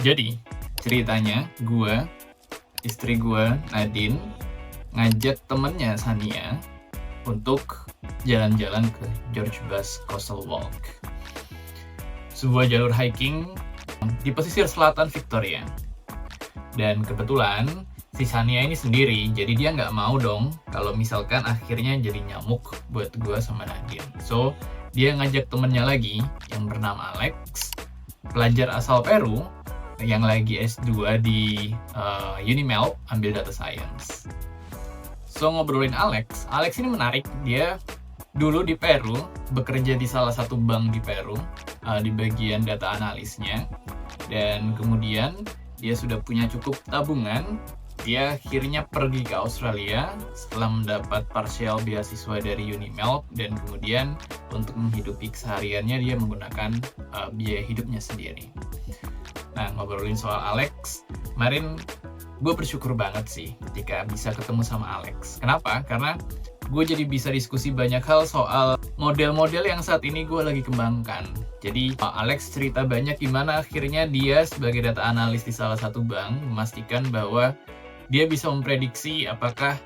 Jadi, ceritanya istri gue, Nadine, ngajak temennya Sania untuk jalan-jalan ke George Bass Coastal Walk, sebuah jalur hiking di pesisir selatan Victoria. Dan kebetulan si Sania ini sendiri, jadi dia nggak mau dong kalau misalkan akhirnya jadi nyamuk buat gue sama Nadine. So, dia ngajak temennya lagi yang bernama Alex, pelajar asal Peru yang lagi S2 di Unimel, ambil data science. So, ngobrolin Alex ini menarik. Dia dulu di Peru, bekerja di salah satu bank di Peru, di bagian data analisnya. Dan kemudian dia sudah punya cukup tabungan. Dia akhirnya pergi ke Australia setelah mendapat partial beasiswa dari Unimel, dan kemudian untuk menghidupi kesehariannya dia menggunakan biaya hidupnya sendiri. Nah, ngobrolin soal Alex, kemarin gue bersyukur banget sih ketika bisa ketemu sama Alex. Kenapa? Karena gue jadi bisa diskusi banyak hal soal model-model yang saat ini gue lagi kembangkan. Jadi Alex cerita banyak gimana akhirnya dia sebagai data analis di salah satu bank memastikan bahwa dia bisa memprediksi apakah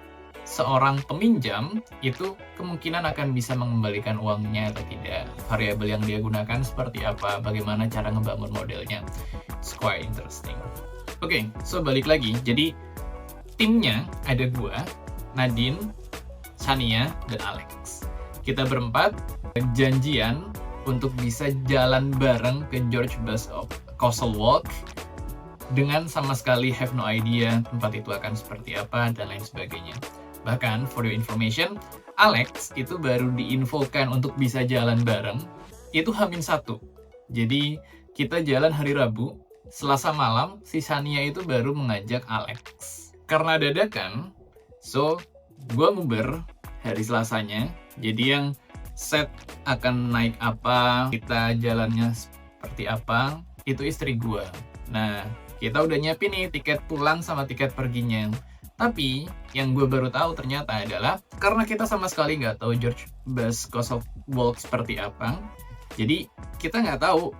seorang peminjam itu kemungkinan akan bisa mengembalikan uangnya atau tidak. Variabel yang dia gunakan seperti apa, bagaimana cara ngebangun modelnya. It's quite interesting. Oke, so balik lagi. Jadi timnya ada gua, Nadine, Sania, dan Alex. Kita berempat janjian untuk bisa jalan bareng ke George Bass Coastal Walk dengan sama sekali have no idea tempat itu akan seperti apa dan lain sebagainya. Bahkan, for your information, Alex itu baru diinfokan untuk bisa jalan bareng itu H-1. Jadi kita jalan hari Rabu, Selasa malam si Sania itu baru mengajak Alex. Karena dadakan, so gue nguber hari Selasanya. Jadi yang set akan naik apa, kita jalannya seperti apa, itu istri gue. Nah, kita udah nyiapin nih tiket pulang sama tiket perginya. Tapi yang gue baru tahu ternyata adalah karena kita sama sekali nggak tahu George Bass Coastal Walk seperti apa, jadi kita nggak tahu,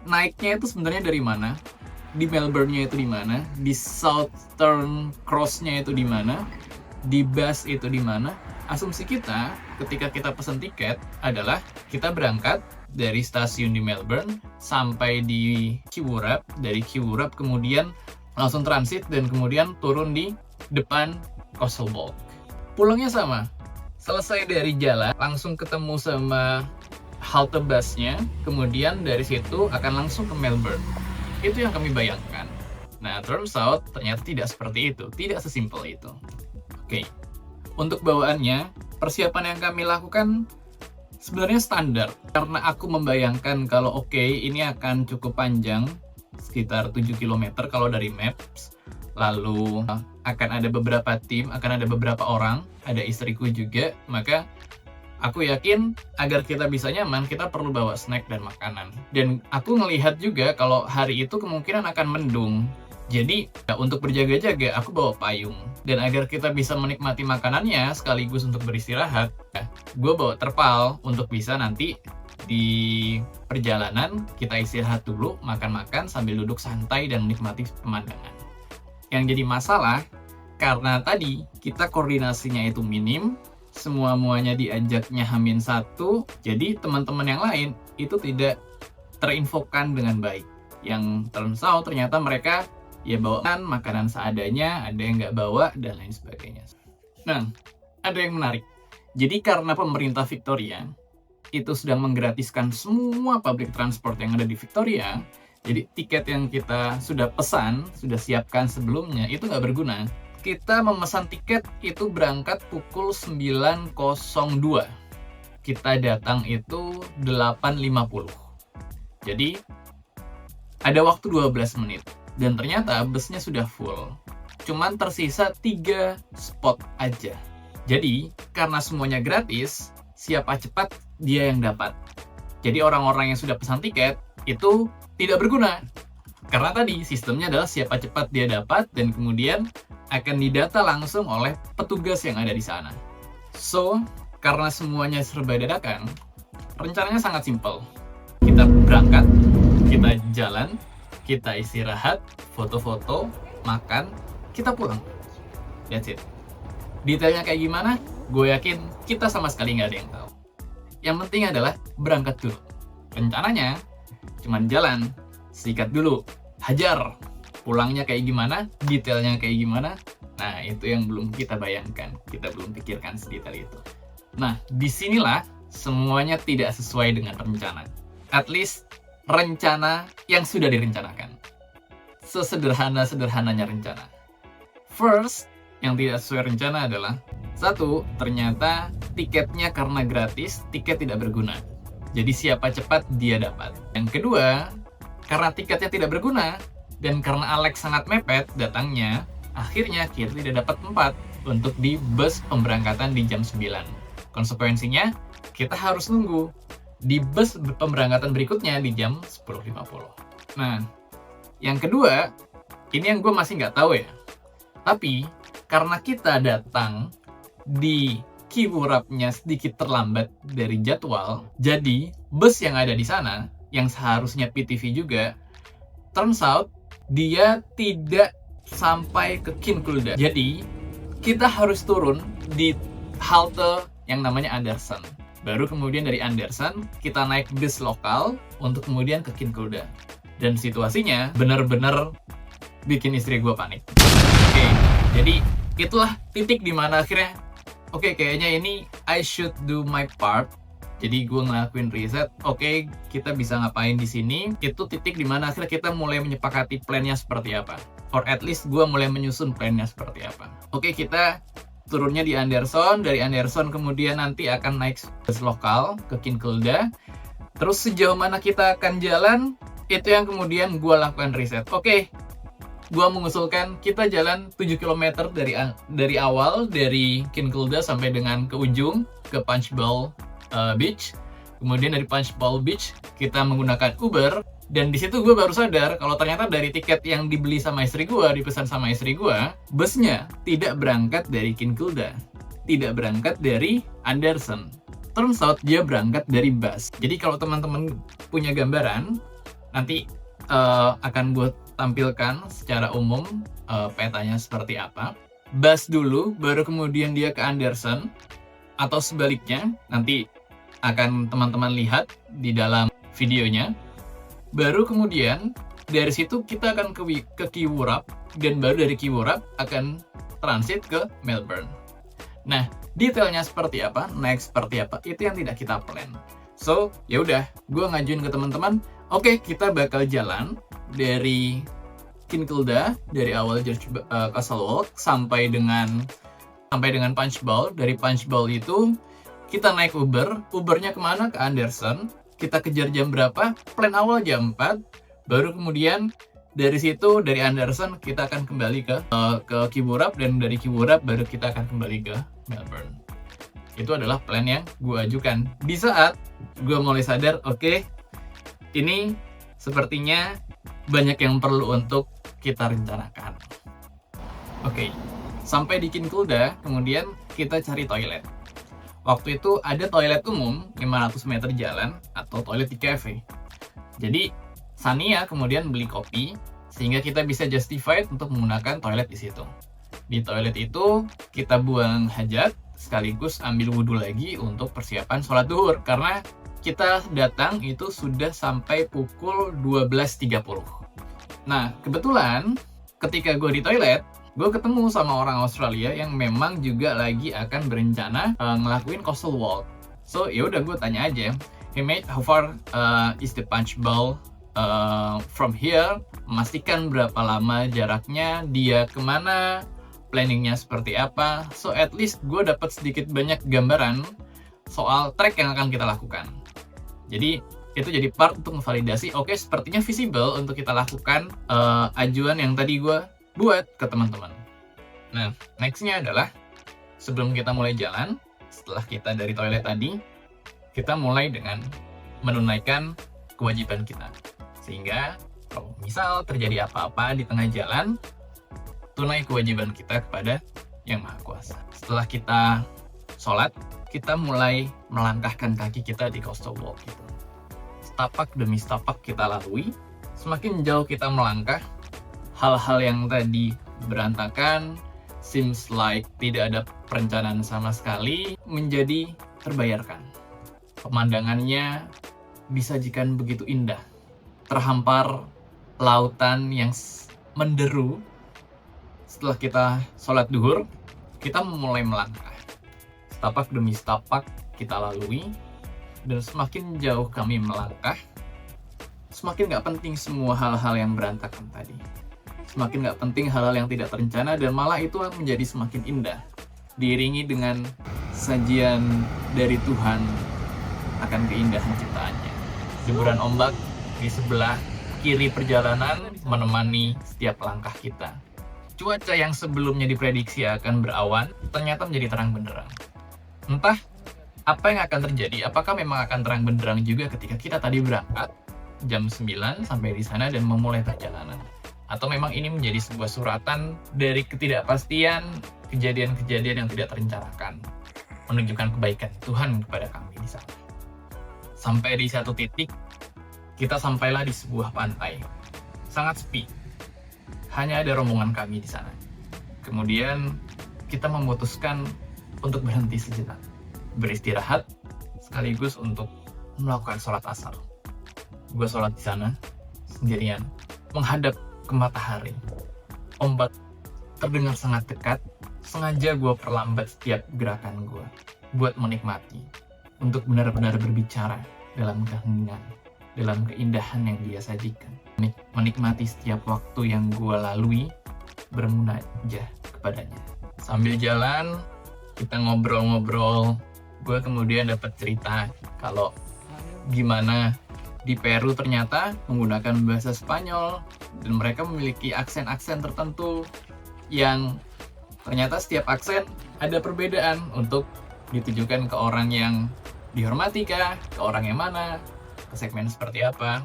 naiknya itu sebenarnya dari mana, di Melbourne-nya itu di mana, di Southern Cross-nya itu di mana, di Bass itu di mana. Asumsi kita ketika kita pesan tiket adalah kita berangkat dari stasiun di Melbourne sampai di Kiwurap, dari Kiwurap kemudian langsung transit dan kemudian turun di depan Coastal Walk. Pulangnya sama, selesai dari jalan langsung ketemu sama halte busnya, kemudian dari situ akan langsung ke Melbourne. Itu yang kami bayangkan. Nah, turns out ternyata tidak seperti itu, tidak sesimpel itu. Oke, untuk bawaannya, persiapan yang kami lakukan sebenarnya standar. Karena aku membayangkan kalau ini akan cukup panjang, sekitar 7 km kalau dari Maps. Lalu akan ada beberapa tim, akan ada beberapa orang, ada istriku juga. Maka aku yakin agar kita bisa nyaman, kita perlu bawa snack dan makanan. Dan aku ngelihat juga kalau hari itu kemungkinan akan mendung. Jadi untuk berjaga-jaga aku bawa payung. Dan agar kita bisa menikmati makanannya sekaligus untuk beristirahat, gue bawa terpal untuk bisa nanti di perjalanan kita istirahat dulu, makan-makan sambil duduk santai dan menikmati pemandangan. Yang jadi masalah karena tadi kita koordinasinya itu minim, semua-muanya diajaknya H-1, jadi teman-teman yang lain itu tidak terinfokan dengan baik. Yang turns out ternyata mereka ya bawa makanan seadanya, ada yang nggak bawa, dan lain sebagainya. Nah, ada yang menarik. Jadi karena pemerintah Victoria itu sedang menggratiskan semua public transport yang ada di Victoria, jadi tiket yang kita sudah pesan, sudah siapkan sebelumnya, itu nggak berguna. Kita memesan tiket itu berangkat pukul 9.02. Kita datang itu 8.50. Jadi, ada waktu 12 menit. Dan ternyata busnya sudah full. Cuman tersisa 3 spot aja. Jadi, karena semuanya gratis, siapa cepat, dia yang dapat. Jadi, orang-orang yang sudah pesan tiket, itu tidak berguna. Karena tadi, sistemnya adalah siapa cepat dia dapat, dan kemudian akan didata langsung oleh petugas yang ada di sana. So, karena semuanya serba dadakan, rencananya sangat simpel. Kita berangkat, kita jalan, kita istirahat, foto-foto, makan, kita pulang. That's it. Detailnya kayak gimana? Gue yakin kita sama sekali nggak ada yang tahu. Yang penting adalah berangkat dulu. Rencananya cuman jalan, sikat dulu, hajar. Pulangnya kayak gimana, detailnya kayak gimana. Nah, itu yang belum kita bayangkan, kita belum pikirkan sedetail itu. Nah, disinilah semuanya tidak sesuai dengan rencana. At least rencana yang sudah direncanakan. Sesederhana-sederhananya rencana. First, yang tidak sesuai rencana adalah satu, ternyata tiketnya karena gratis, tiket tidak berguna. Jadi siapa cepat, dia dapat. Yang kedua, karena tiketnya tidak berguna, dan karena Alex sangat mepet datangnya, akhirnya kita tidak dapat tempat untuk di bus pemberangkatan di jam 9. Konsekuensinya, kita harus nunggu di bus pemberangkatan berikutnya di jam 10.50. Nah, yang kedua, ini yang gue masih nggak tahu ya. Tapi, karena kita datang di Kiwurapnya sedikit terlambat dari jadwal, jadi bus yang ada di sana, yang seharusnya PTV juga, turns out, dia tidak sampai ke Kinkulda. Jadi, kita harus turun di halte yang namanya Andersen. Baru kemudian dari Andersen, kita naik bus lokal untuk kemudian ke Kinkulda. Dan situasinya benar-benar bikin istri gue panik. Oke, jadi itulah titik dimana akhirnya, oke, kayaknya ini I should do my part. Jadi gue ngelakuin riset, oke, kita bisa ngapain di sini. Itu titik dimana akhirnya kita mulai menyepakati plan-nya seperti apa. Or at least gue mulai menyusun plan-nya seperti apa. Oke, kita turunnya di Andersen. Dari Andersen kemudian nanti akan naik bus lokal ke Kinkulda. Terus sejauh mana kita akan jalan, itu yang kemudian gue lakukan riset. Oke, gue mengusulkan kita jalan 7 km dari awal, dari Kinkulda sampai dengan ke ujung, ke Punchbowl Beach. Kemudian dari Punchbowl Beach kita menggunakan Uber, dan di situ gue baru sadar kalau ternyata dari tiket yang dibeli sama istri gue, dipesan sama istri gue, busnya tidak berangkat dari Kinkulda, tidak berangkat dari Andersen. Turns out dia berangkat dari bus. Jadi kalau teman-teman punya gambaran, nanti akan gue tampilkan secara umum petanya seperti apa. Bus dulu, baru kemudian dia ke Andersen, atau sebaliknya, nanti akan teman-teman lihat di dalam videonya. Baru kemudian dari situ kita akan ke Kiwurap, dan baru dari Kiwurap akan transit ke Melbourne. Nah, detailnya seperti apa, naik seperti apa, itu yang tidak kita plan. So, ya udah, gue ngajuin ke teman-teman, oke, kita bakal jalan dari Kinkulda, dari awal George Castle Walk sampai dengan Punchbowl. Dari Punchbowl itu kita naik Uber, Ubernya kemana? Ke Andersen. Kita kejar jam berapa? Plan awal jam 4. Baru kemudian dari situ, dari Andersen kita akan kembali ke Kiwurap, dan dari Kiwurap baru kita akan kembali ke Melbourne. Itu adalah plan yang gue ajukan. Di saat gue mulai sadar, oke, ini sepertinya banyak yang perlu untuk kita rencanakan. Oke, sampai di Kinkulda, kemudian kita cari toilet. Waktu itu ada toilet umum 500 meter jalan atau toilet di cafe. Jadi Sania kemudian beli kopi sehingga kita bisa justified untuk menggunakan toilet di situ. Di toilet itu kita buang hajat sekaligus ambil wudhu lagi untuk persiapan sholat duhur, karena kita datang itu sudah sampai pukul 12.30. Nah, kebetulan ketika gue di toilet, gue ketemu sama orang Australia yang memang juga lagi akan berencana ngelakuin coastal walk. So, ya udah gue tanya aja, "Hey mate, how far is the Punchbowl from here?" Memastikan berapa lama jaraknya, dia kemana, planningnya seperti apa. So, at least gue dapat sedikit banyak gambaran soal trek yang akan kita lakukan. Jadi, itu jadi part untuk memvalidasi, oke, sepertinya visible untuk kita lakukan ajuan yang tadi gue buat ke teman-teman. Nah, nextnya adalah sebelum kita mulai jalan, setelah kita dari toilet tadi, kita mulai dengan menunaikan kewajiban kita. Sehingga kalau misal terjadi apa-apa di tengah jalan, tunai kewajiban kita kepada Yang Maha Kuasa. Setelah kita sholat, kita mulai melangkahkan kaki kita di coastal walk gitu. Setapak demi setapak kita lalui, Semakin jauh kita melangkah, hal-hal yang tadi berantakan, seems like tidak ada perencanaan sama sekali, menjadi terbayarkan. Pemandangannya disajikan begitu indah. Terhampar lautan yang menderu. Setelah kita sholat duhur, kita mulai melangkah. Setapak demi setapak kita lalui, dan semakin jauh kami melangkah, semakin gak penting semua hal-hal yang berantakan tadi. Semakin gak penting hal-hal yang tidak terencana, dan malah itu menjadi semakin indah. Diiringi dengan sajian dari Tuhan akan keindahan ciptaannya. Deburan ombak di sebelah kiri perjalanan menemani setiap langkah kita. Cuaca yang sebelumnya diprediksi akan berawan, ternyata menjadi terang benderang. Entah apa yang akan terjadi, apakah memang akan terang benderang juga ketika kita tadi berangkat jam 9 sampai di sana dan memulai perjalanan. Atau memang ini menjadi sebuah suratan dari ketidakpastian kejadian-kejadian yang tidak terencanakan, menunjukkan kebaikan Tuhan kepada kami di sana. Sampai di satu titik, kita sampailah di sebuah pantai. Sangat sepi. Hanya ada rombongan kami di sana. Kemudian kita memutuskan untuk berhenti sejenak, beristirahat, sekaligus untuk melakukan sholat asar. Gue sholat di sana, sendirian, menghadap ke matahari. Ombak terdengar sangat dekat, sengaja gue perlambat setiap gerakan gue, buat menikmati, untuk benar-benar berbicara dalam keheningan, dalam keindahan yang dia sajikan. Menikmati setiap waktu yang gue lalui, bermunajah kepadanya. Sambil jalan, kita ngobrol-ngobrol, gue kemudian dapat cerita kalau gimana di Peru ternyata menggunakan bahasa Spanyol, dan mereka memiliki aksen-aksen tertentu yang ternyata setiap aksen ada perbedaan untuk ditujukan ke orang yang dihormati kah, ke orang yang mana, ke segmen seperti apa.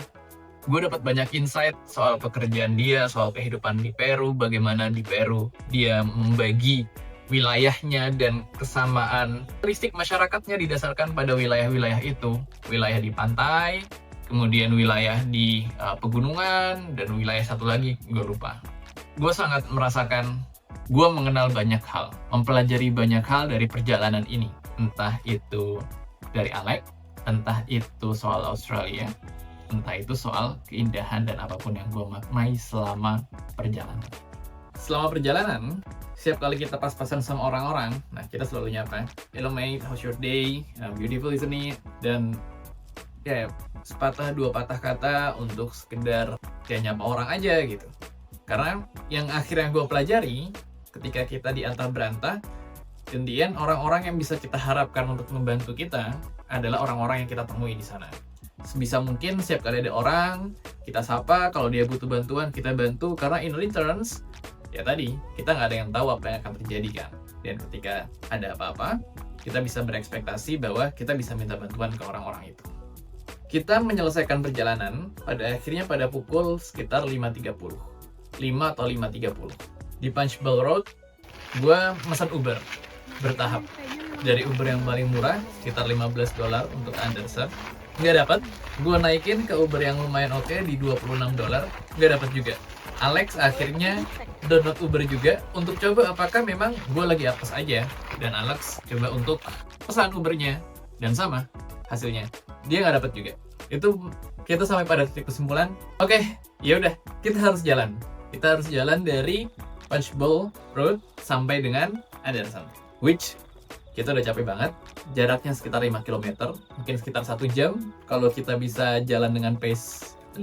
Gue dapat banyak insight soal pekerjaan dia, soal kehidupan di Peru, bagaimana di Peru dia membagi wilayahnya dan kesamaan karakteristik masyarakatnya didasarkan pada wilayah-wilayah itu. Wilayah di pantai, kemudian wilayah di pegunungan, dan wilayah satu lagi, gue lupa. Gue sangat merasakan, gue mengenal banyak hal, mempelajari banyak hal dari perjalanan ini. Entah itu dari Alex, entah itu soal Australia, entah itu soal keindahan dan apapun yang gue maknai selama perjalanan. Selama perjalanan, setiap kali kita pas-pasan sama orang-orang, nah kita selalu nyapa, "Hello mate, how's your day? Beautiful isn't it?" Dan ya sepatah dua patah kata untuk sekedar kayak nyapa orang aja gitu. Karena yang akhirnya gue pelajari ketika kita diantar berantah, kemudian orang-orang yang bisa kita harapkan untuk membantu kita adalah orang-orang yang kita temui di sana. Sebisa mungkin setiap kali ada orang, kita sapa, kalau dia butuh bantuan kita bantu, karena in returns ya tadi, kita nggak ada yang tahu apa yang akan terjadi kan. Dan ketika ada apa-apa, kita bisa berekspektasi bahwa kita bisa minta bantuan ke orang-orang itu. Kita menyelesaikan perjalanan pada akhirnya pada pukul sekitar 5.30. 5 atau 5.30. Di Punchbowl Road, gue pesan Uber bertahap. Dari Uber yang paling murah, sekitar $15 untuk Anderson. Nggak dapat. Gue naikin ke Uber yang lumayan oke di $26. Nggak dapat juga. Alex akhirnya download Uber juga untuk coba apakah memang gue lagi apes aja, dan Alex coba untuk pesan Ubernya dan sama hasilnya dia nggak dapat juga. Itu kita sampai pada titik kesimpulan, oke, ya udah kita harus jalan dari Punchbowl Road sampai dengan Anderson, which kita udah capek banget. Jaraknya sekitar 5 km, mungkin sekitar 1 jam kalau kita bisa jalan dengan pace 5.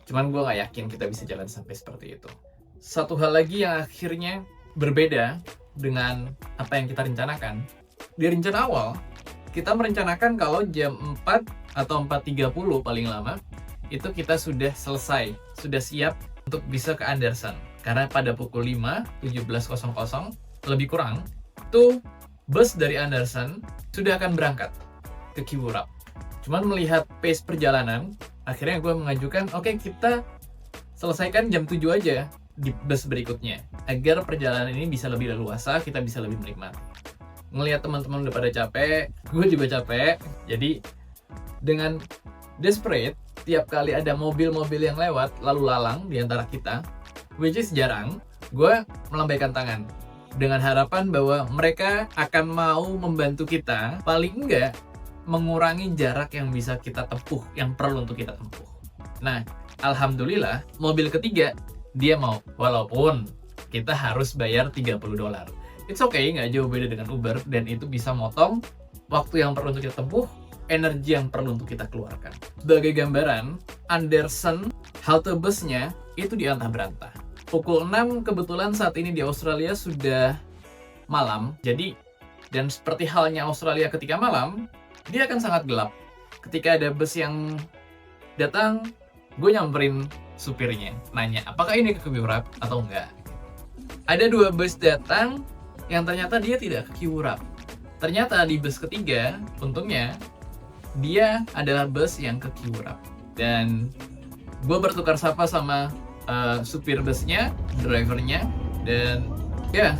Cuman gue gak yakin kita bisa jalan sampai seperti itu. Satu hal lagi yang akhirnya berbeda dengan apa yang kita rencanakan. Di rencana awal, kita merencanakan kalau jam 4 atau 4.30 paling lama, itu kita sudah selesai, sudah siap untuk bisa ke Anderson. Karena pada pukul 5, 17.00, lebih kurang, itu bus dari Anderson sudah akan berangkat ke Kiwurap. Cuman melihat pace perjalanan, akhirnya gue mengajukan, oke, kita selesaikan jam 7 aja di bus berikutnya, agar perjalanan ini bisa lebih leluasa, kita bisa lebih menikmati. Ngelihat teman-teman udah pada capek, gue juga capek, jadi dengan desperate, tiap kali ada mobil-mobil yang lewat lalu lalang di antara kita, which is jarang, gue melambaikan tangan dengan harapan bahwa mereka akan mau membantu kita, paling enggak mengurangi jarak yang bisa kita tempuh, yang perlu untuk kita tempuh. Nah, alhamdulillah, mobil ketiga dia mau, walaupun kita harus bayar $30. It's okay, nggak jauh beda dengan Uber, dan itu bisa motong waktu yang perlu untuk kita tempuh, energi yang perlu untuk kita keluarkan. Sebagai gambaran, Anderson halte busnya itu diantah-berantah. Pukul 6 kebetulan saat ini di Australia sudah malam, jadi dan seperti halnya Australia ketika malam, dia akan sangat gelap. Ketika ada bus yang datang, gue nyamperin supirnya, nanya apakah ini ke Kiwurap atau enggak. Ada 2 bus datang yang ternyata dia tidak ke Kiwurap. Ternyata di bus ketiga, untungnya dia adalah bus yang ke Kiwurap. Dan gue bertukar sapa sama supir busnya, drivernya, dan ya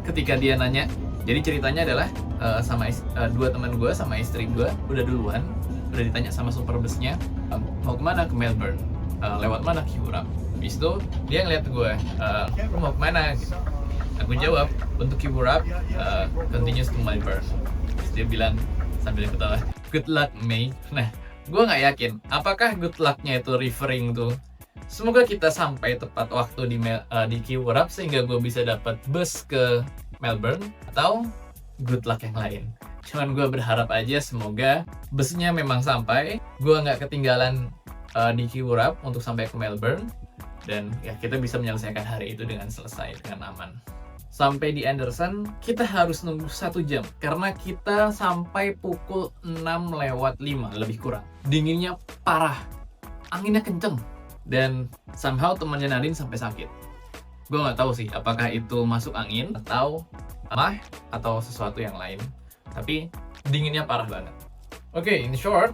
ketika dia nanya, jadi ceritanya adalah sama 2 teman gue sama istri gue udah duluan, udah ditanya sama supir busnya, mau kemana? Ke Melbourne. Lewat mana? Kiwurap. Habis itu dia ngeliat gue, lu mau kemana? Aku jawab, untuk Kiwurap, continues to Melbourne. Terus dia bilang sambil ketawa, good luck May. Nah, gue nggak yakin apakah good luck-nya itu referring to semoga kita sampai tepat waktu di Kiwurap sehingga gue bisa dapat bus ke Melbourne, atau good luck yang lain. Cuman gue berharap aja semoga busnya memang sampai, gue nggak ketinggalan di Kiwurap untuk sampai ke Melbourne, dan ya kita bisa menyelesaikan hari itu dengan selesai, dengan aman. Sampai di Anderson, kita harus nunggu 1 jam karena kita sampai pukul 6:05 lebih kurang. Dinginnya parah, anginnya kenceng, dan somehow temannya Nadine sampai sakit. Gue nggak tahu sih apakah itu masuk angin atau mah atau sesuatu yang lain, tapi dinginnya parah banget. Oke, in short,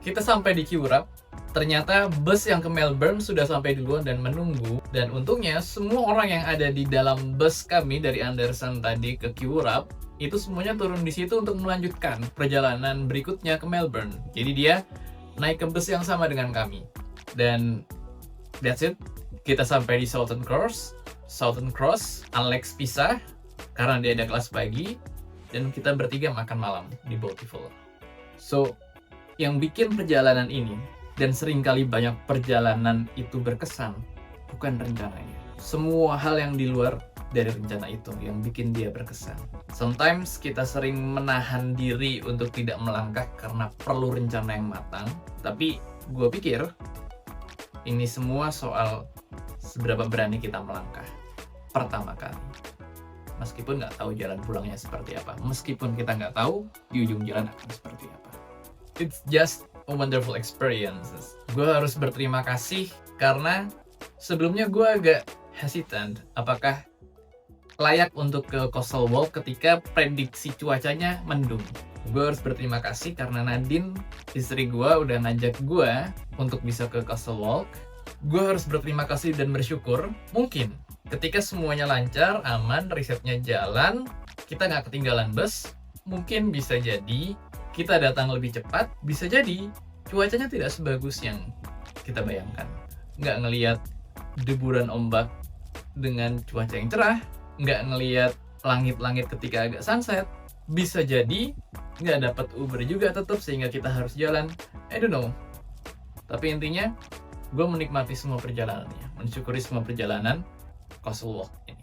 kita sampai di Kiwurap. Ternyata bus yang ke Melbourne sudah sampai duluan dan menunggu, dan untungnya semua orang yang ada di dalam bus kami dari Anderson tadi ke Kiwurap itu semuanya turun di situ untuk melanjutkan perjalanan berikutnya ke Melbourne. Jadi dia naik ke bus yang sama dengan kami, dan that's it. Kita sampai di Southern Cross, Alex pisah karena dia ada kelas pagi, dan kita bertiga makan malam di Bountiful. So, yang bikin perjalanan ini dan seringkali banyak perjalanan itu berkesan bukan rencananya. Semua hal yang di luar dari rencana itu yang bikin dia berkesan. Sometimes kita sering menahan diri untuk tidak melangkah karena perlu rencana yang matang. Tapi gue pikir ini semua soal seberapa berani kita melangkah pertama kali. Meskipun nggak tahu jalan pulangnya seperti apa, meskipun kita nggak tahu di ujung jalan akan seperti apa. It's just a wonderful experiences. Gue harus berterima kasih karena sebelumnya gue agak hesitant apakah layak untuk ke Coastal Walk ketika prediksi cuacanya mendung. Gue harus berterima kasih karena Nadine, istri gue, udah ngajak gue untuk bisa ke Coastal Walk. Gue harus berterima kasih dan bersyukur mungkin ketika semuanya lancar, aman, risetnya jalan, kita nggak ketinggalan bus, mungkin bisa jadi kita datang lebih cepat, bisa jadi cuacanya tidak sebagus yang kita bayangkan. Nggak ngelihat deburan ombak dengan cuaca yang cerah, nggak ngelihat langit-langit ketika agak sunset, bisa jadi nggak dapat Uber juga tetap sehingga kita harus jalan. I don't know. Tapi intinya, gue menikmati semua perjalanannya, mensyukuri semua perjalanan Coastal Walk ini.